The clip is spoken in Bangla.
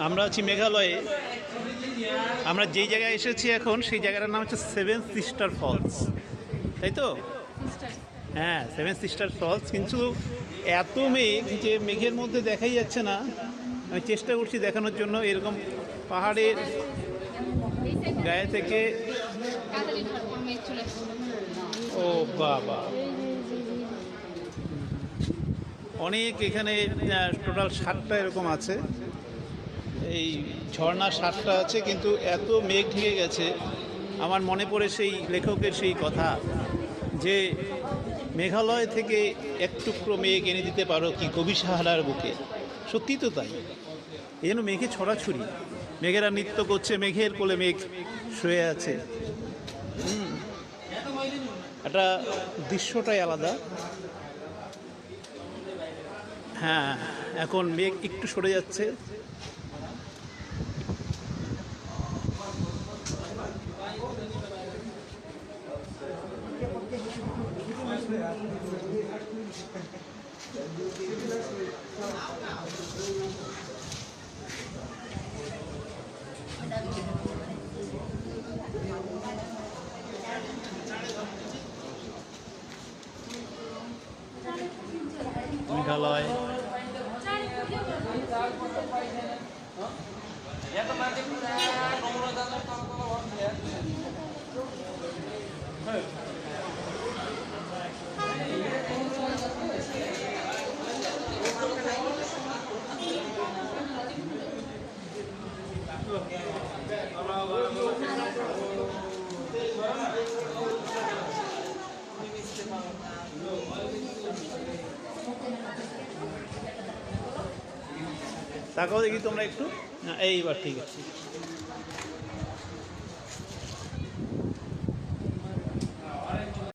আমরা আছি মেঘালয়ে। আমরা যেই জায়গায় এসেছি এখন সেই জায়গাটার নাম হচ্ছে সেভেন সিস্টার ফলস, তাই তো? হ্যাঁ, সেভেন সিস্টার ফলস। কিন্তু এত মেঘ যে মেঘের মধ্যে দেখাই যাচ্ছে না। আমি চেষ্টা করছি দেখানোর জন্য। এরকম পাহাড়ের গায়ে থেকে। ও বাবা, অনেক এখানে টোটাল 7টা এরকম আছে। এই ঝর্ণা 7টা আছে, কিন্তু এত মেঘ ঢেকে গেছে। আমার মনে পড়ে সেই লেখকের সেই কথা যে মেঘালয় থেকে এক টুকরো মেঘ এনে দিতে পারো কি কবি সাহারার বুকে। সত্যি তো তাই। এই জন্য মেঘে ছড়াছড়ি, মেঘেরা নৃত্য করছে, মেঘের কোলে মেঘ শুয়ে আছে। একটা দৃশ্যটাই আলাদা। হ্যাঁ, এখন মেঘ একটু সরে যাচ্ছে। মেঘালয় তাকাও দেখি তোমরা একটু। এইবার ঠিক আছে।